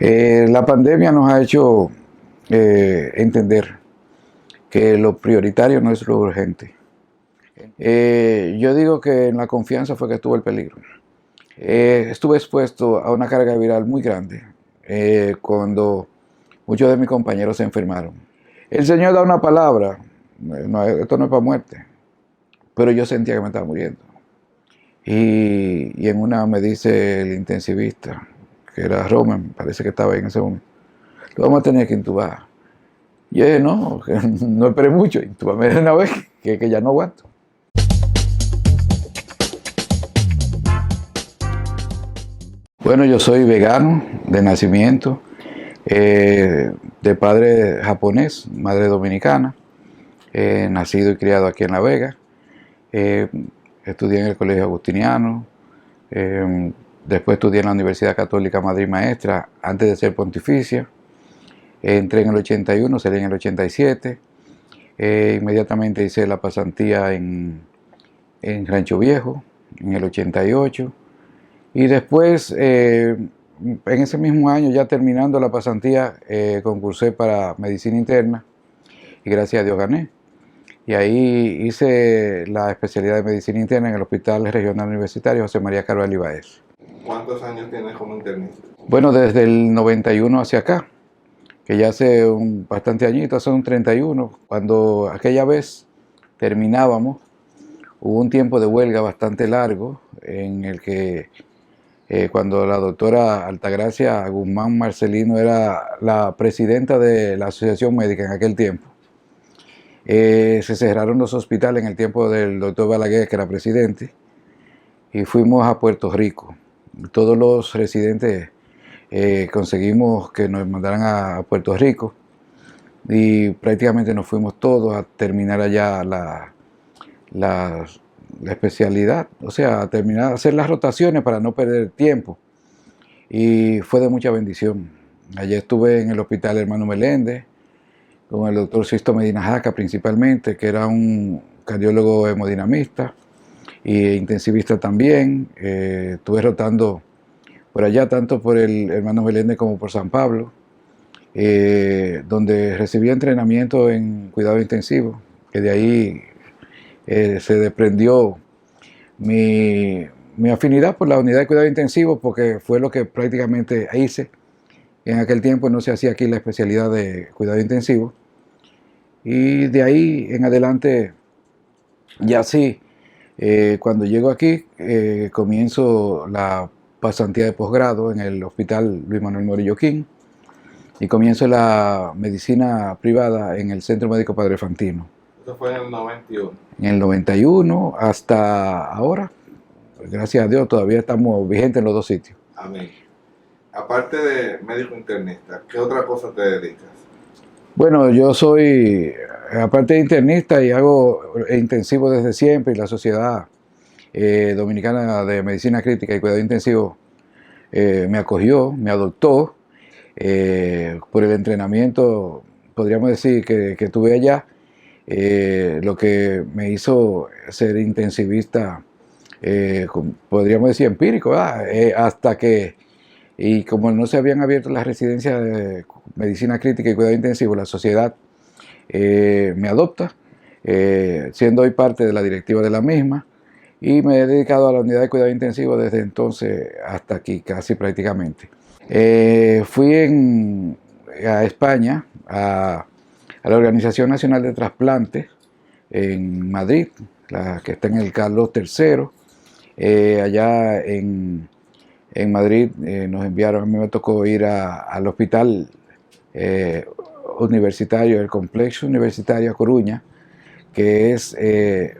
La pandemia nos ha hecho entender que lo prioritario no es lo urgente. Yo digo que en la confianza fue que estuvo el peligro. Estuve expuesto a una carga viral muy grande cuando muchos de mis compañeros se enfermaron. El Señor da una palabra, esto no es para muerte, pero yo sentía que me estaba muriendo. Y en una me dice el intensivista, que era Roman, parece que estaba ahí en ese momento, lo vamos a tener que intubar. Yo dije, no, no esperé mucho, intúbame de una vez, que ya no aguanto. Bueno, yo soy vegano de nacimiento, de padre japonés, madre dominicana, nacido y criado aquí en La Vega. Estudié en el Colegio Agustiniano, después estudié en la Universidad Católica Madrid Maestra antes de ser pontificia. Entré en el 81, salí en el 87. Inmediatamente hice la pasantía en Rancho Viejo en el 88. Y después, en ese mismo año, ya terminando la pasantía, concursé para medicina interna y gracias a Dios gané. Y ahí hice la especialidad de medicina interna en el Hospital Regional Universitario José María Carvalho Ibáez. ¿Cuántos años tienes como internista? Bueno, desde el 91 hacia acá, que ya hace bastante añitos, son 31. Cuando aquella vez terminábamos, hubo un tiempo de huelga bastante largo en el que cuando la doctora Altagracia Guzmán Marcelino era la presidenta de la Asociación Médica en aquel tiempo, se cerraron los hospitales en el tiempo del doctor Balaguer, que era presidente, y fuimos a Puerto Rico. Todos los residentes conseguimos que nos mandaran a Puerto Rico y prácticamente nos fuimos todos a terminar allá la especialidad, o sea, a terminar, a hacer las rotaciones para no perder tiempo. Y fue de mucha bendición. Allí estuve en el Hospital Hermano Meléndez, con el doctor Sisto Medina Jaca principalmente, que era un cardiólogo hemodinamista e intensivista también. Estuve rotando por allá, tanto por el Hermano Meléndez como por San Pablo, donde recibí entrenamiento en cuidado intensivo, que de ahí se desprendió mi afinidad por la unidad de cuidado intensivo, porque fue lo que prácticamente hice. En aquel tiempo no se hacía aquí la especialidad de cuidado intensivo. Y de ahí en adelante, ya sí, cuando llego aquí, comienzo la pasantía de posgrado en el Hospital Luis Manuel Morillo King y comienzo la medicina privada en el Centro Médico Padre Fantino. Eso fue en el 91. En el 91 hasta ahora, gracias a Dios, todavía estamos vigentes en los dos sitios. Amén. Aparte de médico internista, ¿qué otra cosa te dedicas? Bueno, yo soy, aparte de internista, y hago intensivo desde siempre, y la Sociedad Dominicana de Medicina Crítica y Cuidado Intensivo me acogió, me adoptó por el entrenamiento, podríamos decir, que tuve allá, lo que me hizo ser intensivista, podríamos decir empírico, hasta que, y como no se habían abierto las residencias de medicina crítica y cuidado intensivo, la sociedad me adopta, siendo hoy parte de la directiva de la misma, y me he dedicado a la unidad de cuidado intensivo desde entonces hasta aquí, casi prácticamente. Fui a España, a la Organización Nacional de Trasplantes en Madrid, la que está en el Carlos III. Allá en Madrid nos enviaron, a mí me tocó ir al hospital universitario, el Complejo Universitario A Coruña, que es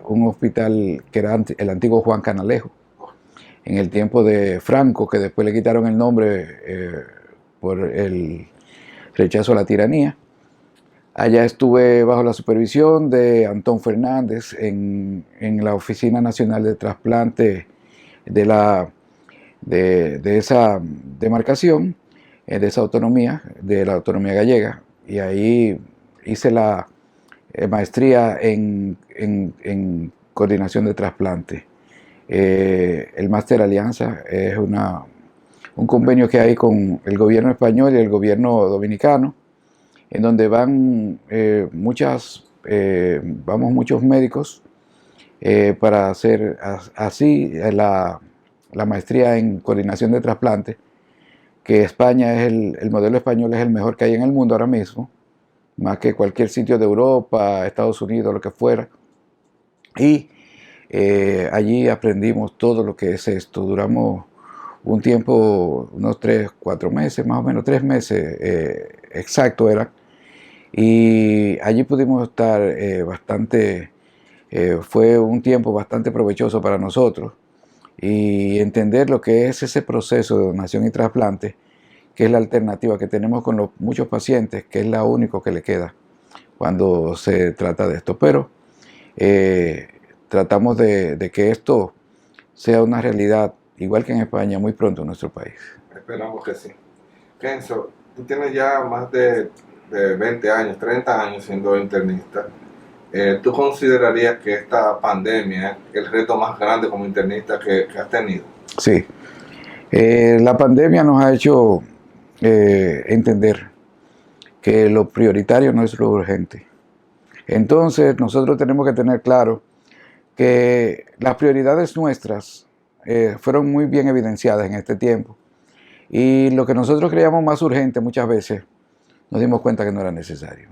un hospital que era el antiguo Juan Canalejo, en el tiempo de Franco, que después le quitaron el nombre por el rechazo a la tiranía. Allá estuve bajo la supervisión de Antón Fernández en la Oficina Nacional de Trasplante de esa demarcación, de esa autonomía, de la autonomía gallega, y ahí hice la maestría en coordinación de trasplante. El máster Alianza es una un convenio que hay con el gobierno español y el gobierno dominicano, en donde van vamos muchos médicos para hacer así la maestría en coordinación de trasplante, que España es el modelo español es el mejor que hay en el mundo ahora mismo, más que cualquier sitio de Europa, Estados Unidos, lo que fuera. Y allí aprendimos todo lo que es esto. Duramos un tiempo, unos 3, 4 meses, más o menos 3 meses exacto eran. Y allí pudimos estar fue un tiempo bastante provechoso para nosotros y entender lo que es ese proceso de donación y trasplante, que es la alternativa que tenemos con muchos pacientes, que es la única que le queda cuando se trata de esto. Pero tratamos de que esto sea una realidad, igual que en España, muy pronto en nuestro país. Esperamos que sí. Kenzo, tú tienes ya más de 20 años, 30 años siendo internista. ¿Tú considerarías que esta pandemia es el reto más grande como internista que has tenido? Sí. La pandemia nos ha hecho entender que lo prioritario no es lo urgente. Entonces, nosotros tenemos que tener claro que las prioridades nuestras fueron muy bien evidenciadas en este tiempo. Y lo que nosotros creíamos más urgente muchas veces, nos dimos cuenta que no era necesario.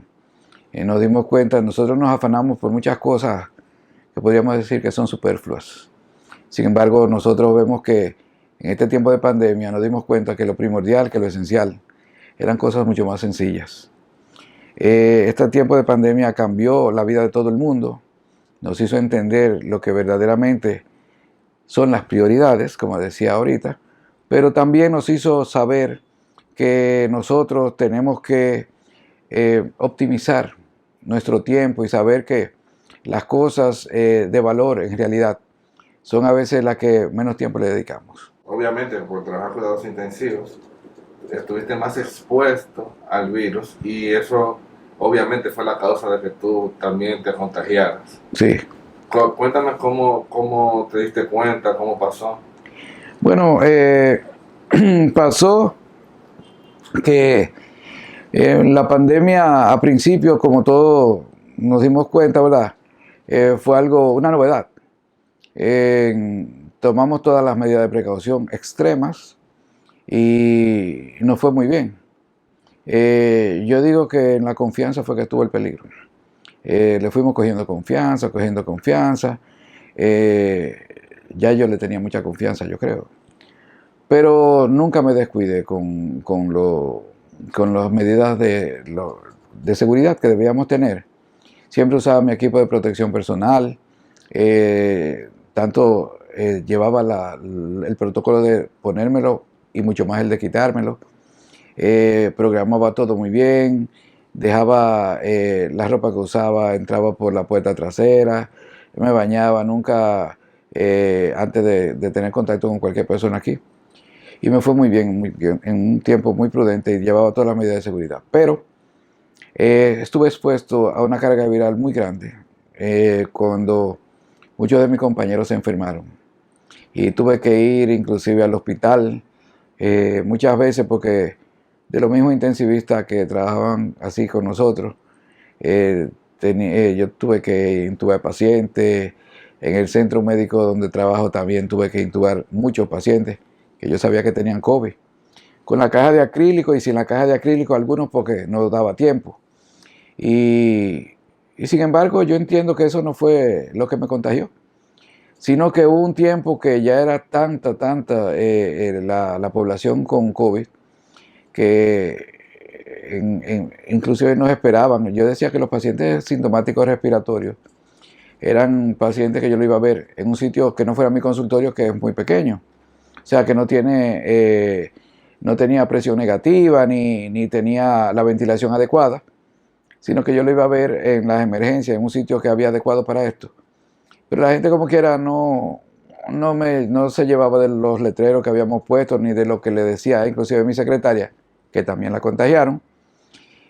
Nos dimos cuenta, nosotros nos afanamos por muchas cosas que podríamos decir que son superfluas. Sin embargo, nosotros vemos que en este tiempo de pandemia nos dimos cuenta que lo primordial, que lo esencial, eran cosas mucho más sencillas. Este tiempo de pandemia cambió la vida de todo el mundo, nos hizo entender lo que verdaderamente son las prioridades, como decía ahorita, pero también nos hizo saber que nosotros tenemos que optimizar nuestro tiempo y saber que las cosas de valor en realidad son a veces las que menos tiempo le dedicamos. Obviamente, por trabajar cuidados intensivos, estuviste más expuesto al virus y eso obviamente fue la causa de que tú también te contagiaras. Sí. Cuéntame cómo te diste cuenta, cómo pasó. Bueno, pasó que la pandemia a principio, como todos nos dimos cuenta, ¿verdad? Fue una novedad. Tomamos todas las medidas de precaución extremas y nos fue muy bien. Yo digo que en la confianza fue que estuvo el peligro. Le fuimos cogiendo confianza. Ya yo le tenía mucha confianza, yo creo. Pero nunca me descuidé con las medidas de seguridad que debíamos tener. Siempre usaba mi equipo de protección personal. Tanto llevaba el protocolo de ponérmelo y mucho más el de quitármelo. Programaba todo muy bien, dejaba la ropa que usaba, entraba por la puerta trasera, me bañaba nunca antes de tener contacto con cualquier persona aquí. Y me fue muy bien, en un tiempo muy prudente y llevaba todas las medidas de seguridad. Pero estuve expuesto a una carga viral muy grande cuando muchos de mis compañeros se enfermaron. Y tuve que ir inclusive al hospital muchas veces porque de los mismos intensivistas que trabajaban así con nosotros, yo tuve que intubar pacientes. En el centro médico donde trabajo también tuve que intubar muchos pacientes que yo sabía que tenían COVID, con la caja de acrílico y sin la caja de acrílico algunos porque no daba tiempo. Y sin embargo yo entiendo que eso no fue lo que me contagió, sino que hubo un tiempo que ya era tanta la población con COVID que inclusive nos esperaban. Yo decía que los pacientes sintomáticos respiratorios eran pacientes que yo lo iba a ver en un sitio que no fuera mi consultorio, que es muy pequeño. O sea, que no tenía presión negativa ni tenía la ventilación adecuada, sino que yo lo iba a ver en las emergencias, en un sitio que había adecuado para esto. Pero la gente como quiera no se llevaba de los letreros que habíamos puesto ni de lo que le decía, inclusive mi secretaria, que también la contagiaron.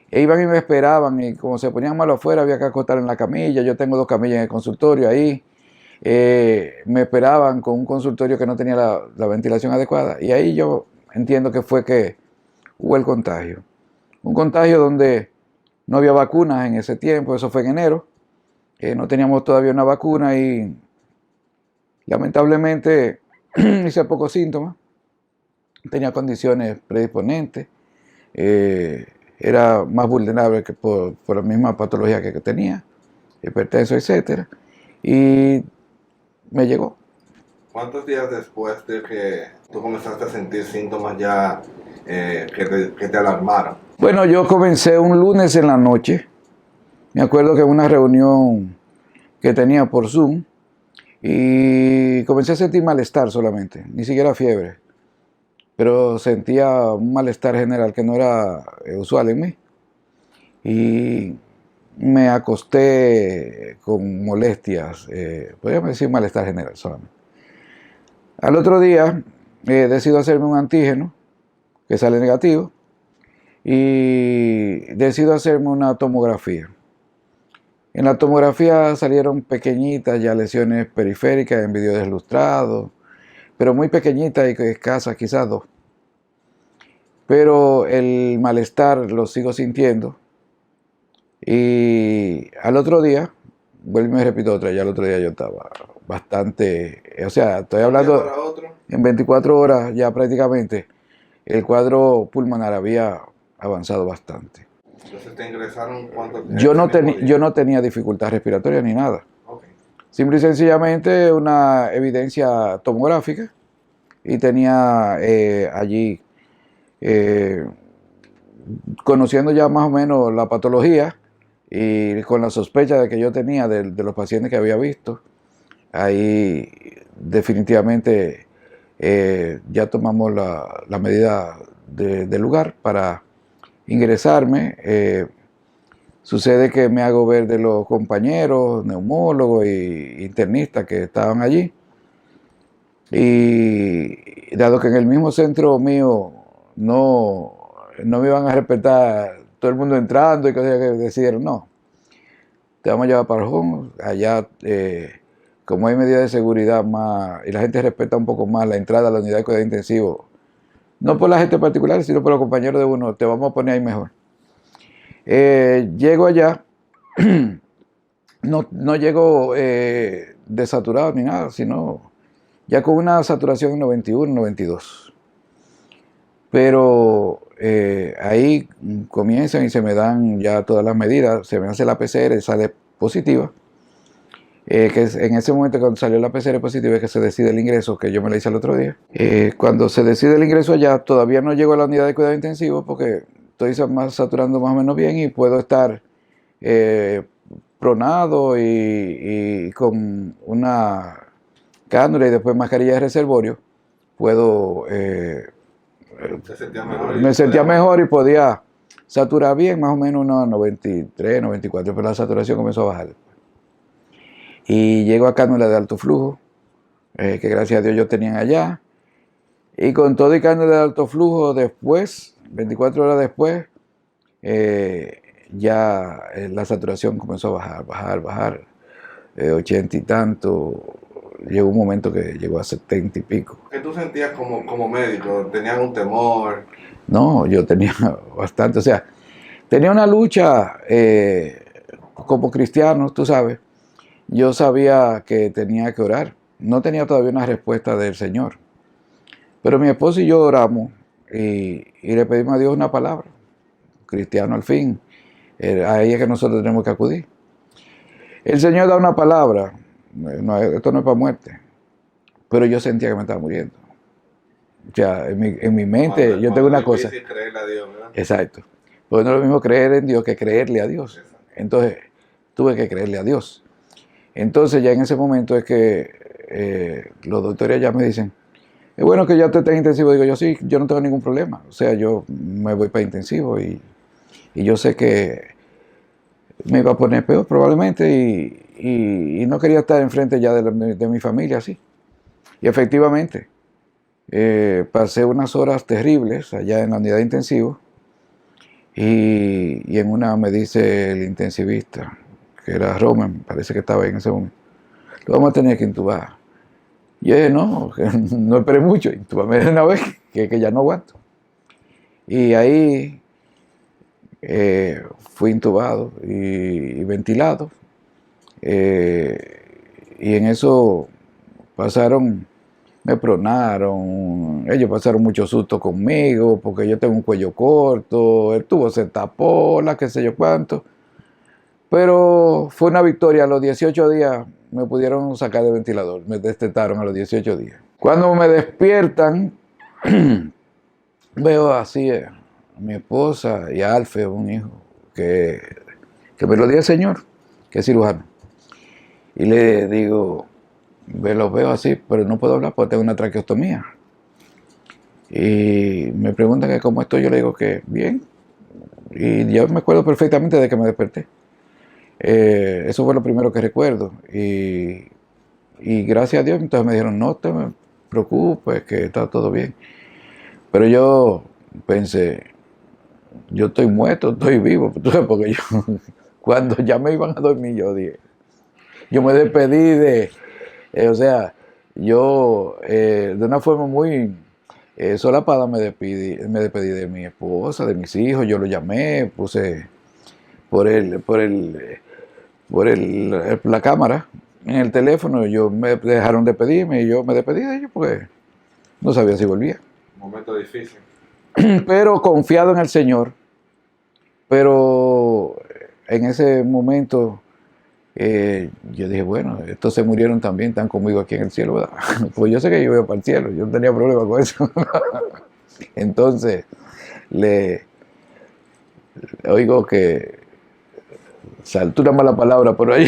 E iban y me esperaban y como se ponían malo afuera había que acostar en la camilla. Yo tengo 2 camillas en el consultorio ahí. Me esperaban con un consultorio que no tenía la ventilación adecuada. Y ahí yo entiendo que fue que hubo el contagio. Un contagio donde no había vacunas en ese tiempo, eso fue en enero. No teníamos todavía una vacuna y lamentablemente hice pocos síntomas. Tenía condiciones predisponentes. Era más vulnerable que por la misma patología que tenía, hipertenso, etc. Y me llegó. ¿Cuántos días después de que tú comenzaste a sentir síntomas ya que te alarmaron? Bueno, yo comencé un lunes en la noche. Me acuerdo que en una reunión que tenía por Zoom y comencé a sentir malestar solamente, ni siquiera fiebre, pero sentía un malestar general que no era usual en mí. Y me acosté con molestias, podríamos decir malestar general solamente. Al otro día decido hacerme un antígeno que sale negativo y decido hacerme una tomografía. En la tomografía salieron pequeñitas ya lesiones periféricas en video deslustrado, pero muy pequeñitas y escasas, quizás 2. Pero el malestar lo sigo sintiendo. Y al otro día, vuelvo y me repito otra, ya el otro día yo estaba bastante, o sea, estoy hablando en 24 horas ya prácticamente, el cuadro pulmonar había avanzado bastante. Entonces te ingresaron cuánto Yo no tenía dificultad respiratoria ni nada. Okay. Simple y sencillamente una evidencia tomográfica y tenía allí, conociendo ya más o menos la patología y con la sospecha de que yo tenía de los pacientes que había visto, ahí definitivamente ya tomamos la medida del lugar para ingresarme. Sucede que me hago ver de los compañeros, neumólogos e internistas que estaban allí. Y dado que en el mismo centro mío no me iban a respetar todo el mundo entrando y cosas que decidieron, no, te vamos a llevar para el home. Allá, como hay medidas de seguridad más y la gente respeta un poco más la entrada a la unidad de cuidado intensivo, no por la gente particular, sino por los compañeros de uno, te vamos a poner ahí mejor. Llego allá, no llego desaturado ni nada, sino ya con una saturación en 91, 92. Pero ahí comienzan y se me dan ya todas las medidas, se me hace la PCR, sale positiva. Que en ese momento cuando salió la PCR positiva es que se decide el ingreso, que yo me la hice el otro día. Cuando se decide el ingreso allá, todavía no llego a la unidad de cuidado intensivo porque estoy saturando más o menos bien y puedo estar pronado y con una cánula y después mascarilla de reservorio, puedo... me sentía mejor y podía saturar bien, más o menos unos 93, 94, pero la saturación comenzó a bajar. Y llego a cánula de alto flujo, que gracias a Dios yo tenía allá. Y con todo y cánula de alto flujo después, 24 horas después, ya la saturación comenzó a bajar, 80 y tanto. Llegó un momento que llegó a 70 y pico. ¿Qué tú sentías como médico? ¿Tenías un temor? No, yo tenía bastante, o sea, tenía una lucha como cristiano, tú sabes. Yo sabía que tenía que orar. No tenía todavía una respuesta del Señor. Pero mi esposo y yo oramos y le pedimos a Dios una palabra. Cristiano al fin. A ella es que nosotros tenemos que acudir. El Señor da una palabra. No, esto no es para muerte. Pero yo sentía que me estaba muriendo. O sea, en mi mente yo tengo una cosa. Creerle a Dios, ¿verdad? Exacto. Porque no es lo mismo creer en Dios que creerle a Dios. Exacto. Entonces tuve que creerle a Dios. Entonces ya en ese momento es que los doctores ya me dicen, es bueno que ya te estés intensivo. Digo yo, sí, yo no tengo ningún problema. O sea, yo me voy para intensivo y yo sé que me iba a poner peor probablemente y no quería estar enfrente ya de mi familia así. Y efectivamente, pasé unas horas terribles allá en la unidad de intensivo y en una me dice el intensivista, que era Roman, parece que estaba ahí en ese momento, lo vamos a tener que intubar. Yo dije, no, no esperé mucho, intúbame de una vez, que ya no aguanto. Y ahí fui intubado y ventilado. Y en eso me pronaron, ellos pasaron mucho susto conmigo, porque yo tengo un cuello corto, el tubo se tapó, qué sé yo cuánto. Pero fue una victoria. A los 18 días me pudieron sacar del ventilador. Me destetaron a los 18 días. Cuando me despiertan, veo así a mi esposa y a Alfe, un hijo, que me lo dio el Señor, que es cirujano. Y le digo, los veo así, pero no puedo hablar porque tengo una traqueostomía. Y me preguntan que cómo estoy. Yo le digo que bien. Y yo me acuerdo perfectamente de que me desperté. Eso fue lo primero que recuerdo. Y gracias a Dios, entonces me dijeron, no te preocupes, que está todo bien. Pero yo pensé, yo estoy muerto, estoy vivo, porque yo, cuando ya me iban a dormir, yo dije, yo me despedí o sea, yo de una forma muy solapada me despedí de mi esposa, de mis hijos. Yo lo llamé, puse la cámara en el teléfono. Me dejaron despedirme y yo me despedí de ellos porque no sabía si volvía. Un momento difícil. Pero confiado en el Señor. Pero en ese momento yo dije, bueno, estos se murieron también, están conmigo aquí en el cielo, ¿verdad? Pues yo sé que yo voy para el cielo, yo no tenía problema con eso. Entonces, le oigo que saltó una mala palabra por ahí.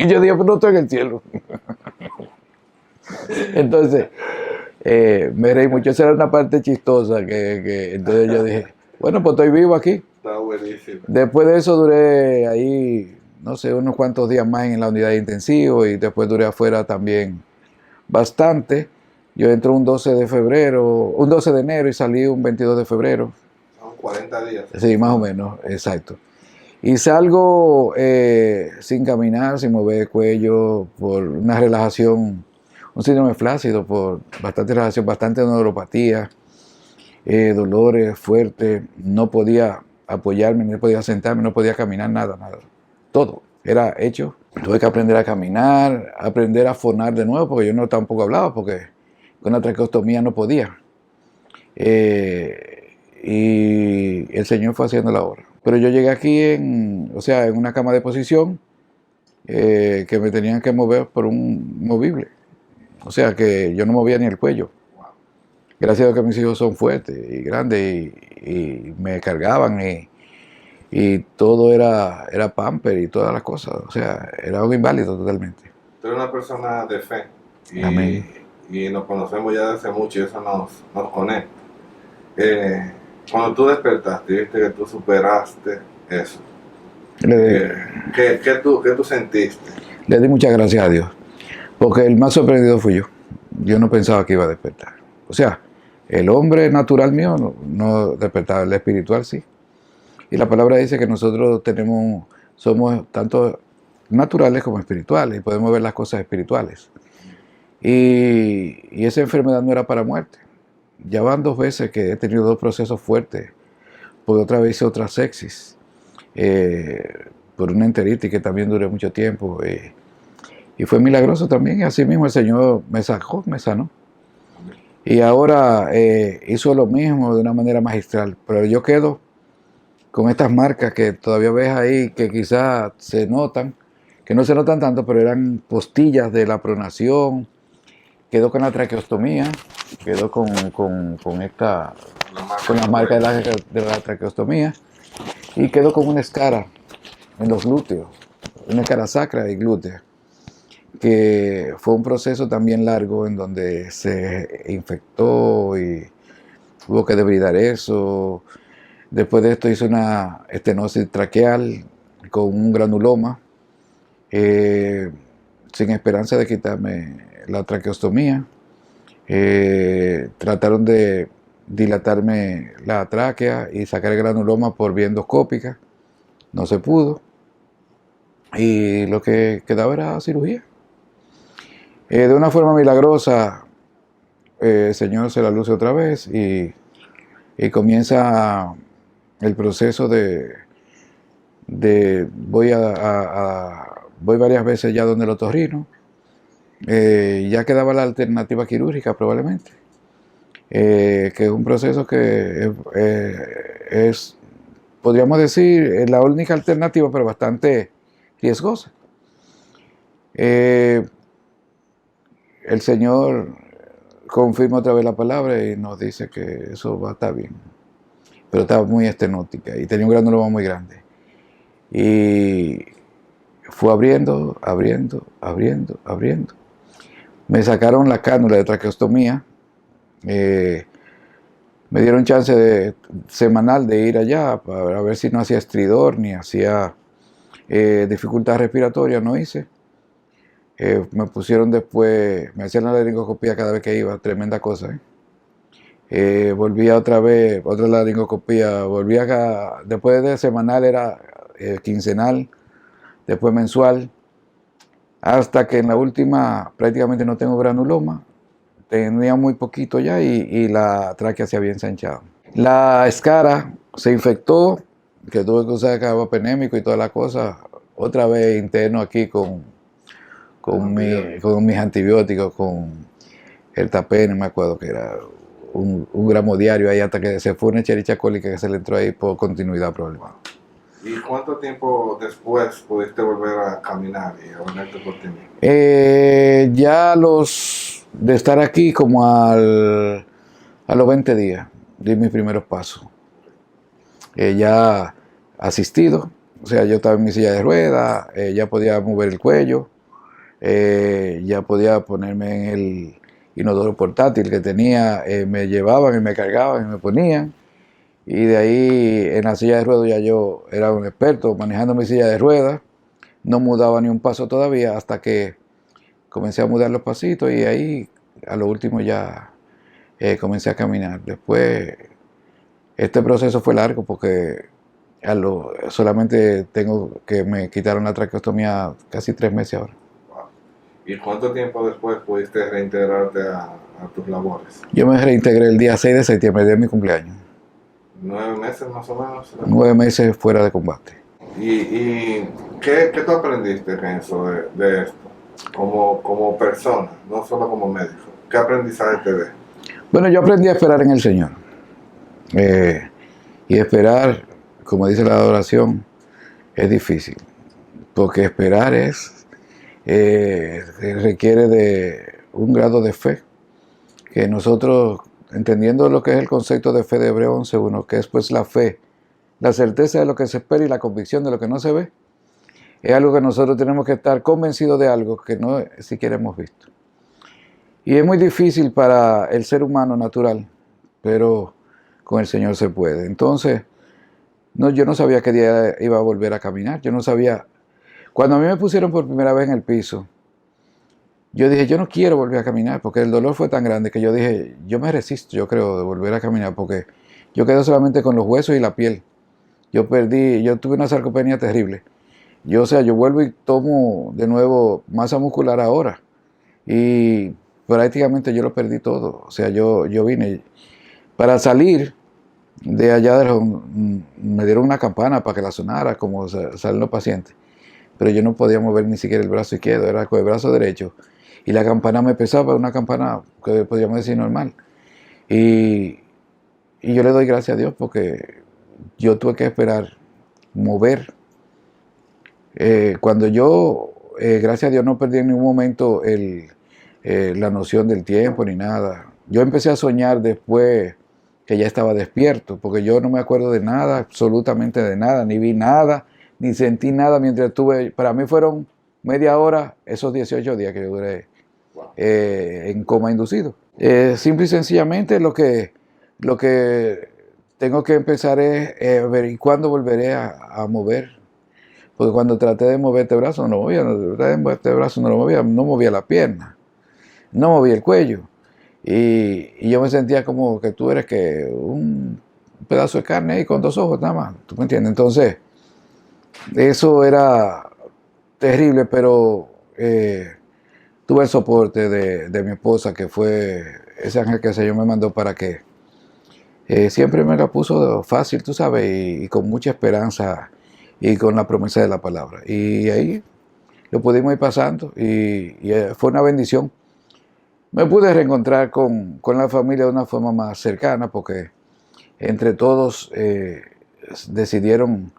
Yo dije, pues no estoy en el cielo. Entonces, me reí mucho. Esa era una parte chistosa entonces yo dije, bueno, pues estoy vivo aquí. Está buenísimo. Después de eso duré ahí, no sé, unos cuantos días más en la unidad de intensivo y después duré afuera también bastante. Yo entré un 12 de enero y salí un 22 de febrero. Son 40 días. Sí, más o menos, exacto. Y salgo sin caminar, sin mover el cuello, por una relajación, un síndrome flácido, por bastante relajación, bastante neuropatía, dolores fuertes. No podía apoyarme, no podía sentarme, no podía caminar, nada. Todo era hecho. Tuve que aprender a caminar, aprender a fonar de nuevo, porque yo no tampoco hablaba, porque con la traqueostomía no podía. Y el Señor fue haciendo la obra. Pero yo llegué aquí en una cama de posición que me tenían que mover por un movible. O sea, que yo no movía ni el cuello. Gracias a Dios que mis hijos son fuertes y grandes y me cargaban y todo era pamper y todas las cosas. O sea, era un inválido totalmente. Tú eres una persona de fe. Amén. Y nos conocemos ya desde hace mucho y eso nos conecta. Cuando tú despertaste, viste que tú superaste eso. ¿Qué tú sentiste? Le di muchas gracias a Dios, porque el más sorprendido fui yo. Yo no pensaba que iba a despertar. O sea, el hombre natural mío no despertaba, el espiritual sí. Y la palabra dice que nosotros somos tanto naturales como espirituales y podemos ver las cosas espirituales. Y esa enfermedad no era para muerte. Ya van 2 veces que he tenido 2 procesos fuertes. Por otra vez hice otra sepsis. Por una enteritis que también duré mucho tiempo. Y fue milagroso también. Y así mismo el Señor me sacó, me sanó. Y ahora hizo lo mismo de una manera magistral. Pero yo quedo con estas marcas que todavía ves ahí, que quizás se notan, que no se notan tanto, pero eran postillas de la pronación. Quedó con la traqueostomía, quedó con la marca de la traqueostomía y quedó con una escara en los glúteos, una escara sacra y glútea, que fue un proceso también largo en donde se infectó y hubo que debridar eso. Después de esto hice una estenosis traqueal con un granuloma, sin esperanza de quitarme la traqueostomía. Trataron de dilatarme la tráquea y sacar el granuloma por vía endoscópica. No se pudo. Y lo que quedaba era cirugía. De una forma milagrosa, el Señor se la luce otra vez y comienza el proceso voy varias veces ya donde el otorrino. Ya quedaba la alternativa quirúrgica probablemente, que es un proceso que es, podríamos decir, la única alternativa, pero bastante riesgosa. El Señor confirma otra vez la palabra y nos dice que eso va a estar bien, pero estaba muy estenótica y tenía un granuloma muy grande. Y fue abriendo. Me sacaron la cánula de traqueostomía. Me dieron chance semanal de ir allá para ver si no hacía estridor ni hacía dificultad respiratoria. No hice. Me pusieron después, me hacían la laringoscopía cada vez que iba, tremenda cosa. Volvía otra vez, otra laringoscopía, volvía acá, después de semanal era quincenal, después mensual, hasta que en la última prácticamente no tengo granuloma, tenía muy poquito ya y la tráquea se había ensanchado. La escara se infectó, que tuve que usar carbapenémico y toda la cosa, otra vez interno aquí con mis antibióticos, con el tapeno, me acuerdo que era un gramo diario ahí hasta que se fue una Escherichia coli que se le entró ahí por continuidad problemática. ¿Y cuánto tiempo después pudiste volver a caminar y a valerte por ti mismo? Ya de estar aquí como a los 20 días, di mis primeros pasos. Ya asistido, o sea, yo estaba en mi silla de ruedas, ya podía mover el cuello, ya podía ponerme en el inodoro portátil que tenía, me llevaban y me cargaban y me ponían. Y de ahí en la silla de ruedas ya yo era un experto manejando mi silla de ruedas. No mudaba ni un paso todavía hasta que comencé a mudar los pasitos y ahí a lo último ya comencé a caminar. Después este proceso fue largo porque solamente tengo que me quitaron la traqueostomía casi 3 meses ahora. Wow. ¿Y cuánto tiempo después pudiste reintegrarte a tus labores? Yo me reintegré el día 6 de septiembre de mi cumpleaños. 9 meses más o menos. 9 meses fuera de combate. ¿Y qué tú aprendiste, Renzo, de esto? Como persona, no solo como médico. ¿Qué aprendizaje te ves? Bueno, yo aprendí a esperar en el Señor. Y esperar, como dice la oración, es difícil. Porque esperar requiere de un grado de fe que nosotros, entendiendo lo que es el concepto de fe de Hebreo 11:1, que es pues la fe, la certeza de lo que se espera y la convicción de lo que no se ve, es algo que nosotros tenemos que estar convencidos de algo que no siquiera hemos visto. Y es muy difícil para el ser humano natural, pero con el Señor se puede. Entonces, yo no sabía qué día iba a volver a caminar, yo no sabía. Cuando a mí me pusieron por primera vez en el piso, yo dije, yo no quiero volver a caminar, porque el dolor fue tan grande que yo dije, yo me resisto, yo creo, de volver a caminar, porque yo quedé solamente con los huesos y la piel. Yo tuve una sarcopenia terrible. Yo vuelvo y tomo de nuevo masa muscular ahora. Y prácticamente yo lo perdí todo. O sea, yo vine. Para salir de allá, me dieron una campana para que la sonara, como salen los pacientes. Pero yo no podía mover ni siquiera el brazo izquierdo, era con el brazo derecho. Y la campana me pesaba, una campana que podríamos decir normal. Y yo le doy gracias a Dios porque yo tuve que esperar, mover. Cuando yo, gracias a Dios, no perdí en ningún momento la noción del tiempo ni nada. Yo empecé a soñar después que ya estaba despierto, porque yo no me acuerdo de nada, absolutamente de nada, ni vi nada, ni sentí nada mientras estuve. Para mí fueron media hora esos 18 días que yo duré en coma inducido. Simple y sencillamente lo que tengo que empezar es ver y cuándo volveré a mover. Porque cuando traté de mover este brazo no lo movía, no movía la pierna, no movía el cuello. Y yo me sentía como que tú eres que un pedazo de carne ahí con 2 ojos nada más, ¿tú me entiendes? Entonces, eso era terrible, pero tuve el soporte de mi esposa, que fue ese ángel que el Señor me mandó para que siempre me la puso fácil, tú sabes, y con mucha esperanza y con la promesa de la palabra. Y ahí lo pudimos ir pasando y fue una bendición. Me pude reencontrar con la familia de una forma más cercana porque entre todos decidieron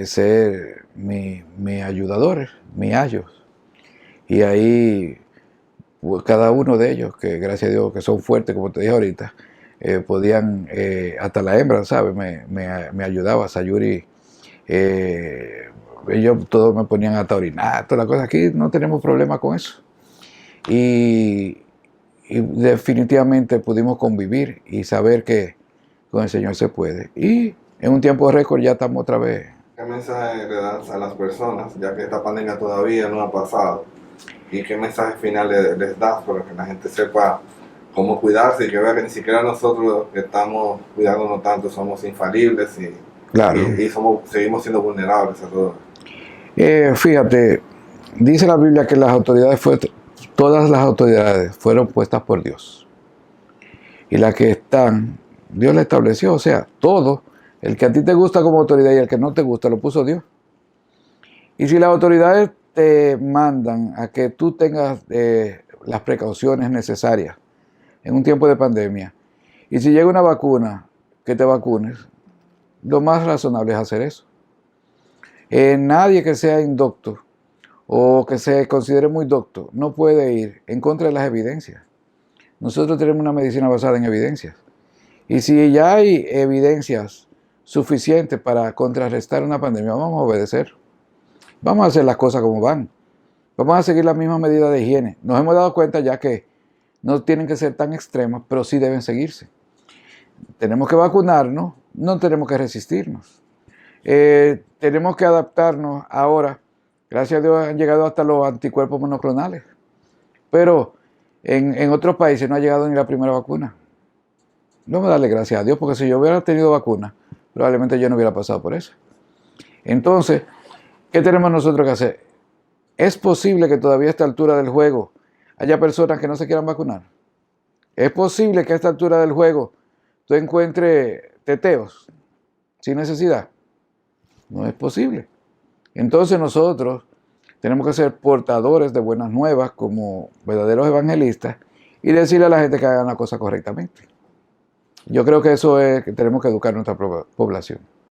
ser mi ayudadores, mi ayos. Y ahí pues, cada uno de ellos, que gracias a Dios que son fuertes, como te dije ahorita, podían, hasta la hembra, ¿sabes? Me ayudaba, Sayuri, ellos todos me ponían a taurinar, toda la cosa. Aquí no tenemos problema con eso. Y, y definitivamente pudimos convivir y saber que con el Señor se puede. Y en un tiempo récord ya estamos otra vez. ¿Qué mensaje le das a las personas, ya que esta pandemia todavía no ha pasado? ¿Y qué mensaje final les das para que la gente sepa cómo cuidarse y que vea que ni siquiera nosotros que estamos cuidándonos tanto somos infalibles Claro. y seguimos siendo vulnerables a todo? Fíjate, dice la Biblia que todas las autoridades fueron puestas por Dios. Y las que están, Dios la estableció. O sea, todo, el que a ti te gusta como autoridad y el que no te gusta, lo puso Dios. Y si las autoridades te mandan a que tú tengas las precauciones necesarias en un tiempo de pandemia, y si llega una vacuna, que te vacunes, lo más razonable es hacer eso. Nadie que sea indocto o que se considere muy docto no puede ir en contra de las evidencias. Nosotros tenemos una medicina basada en evidencias. Y si ya hay evidencias suficientes para contrarrestar una pandemia, vamos a obedecer. Vamos a hacer las cosas como van. Vamos a seguir las mismas medidas de higiene. Nos hemos dado cuenta ya que no tienen que ser tan extremas, pero sí deben seguirse. Tenemos que vacunarnos, no tenemos que resistirnos. Tenemos que adaptarnos ahora. Gracias a Dios han llegado hasta los anticuerpos monoclonales. Pero en otros países no ha llegado ni la primera vacuna. Vamos a darle gracias a Dios, porque si yo hubiera tenido vacuna, probablemente yo no hubiera pasado por eso. Entonces, ¿qué tenemos nosotros que hacer? ¿Es posible que todavía a esta altura del juego haya personas que no se quieran vacunar? ¿Es posible que a esta altura del juego tú encuentres teteos sin necesidad? No es posible. Entonces nosotros tenemos que ser portadores de buenas nuevas como verdaderos evangelistas y decirle a la gente que hagan la cosa correctamente. Yo creo que eso es que tenemos que educar a nuestra población.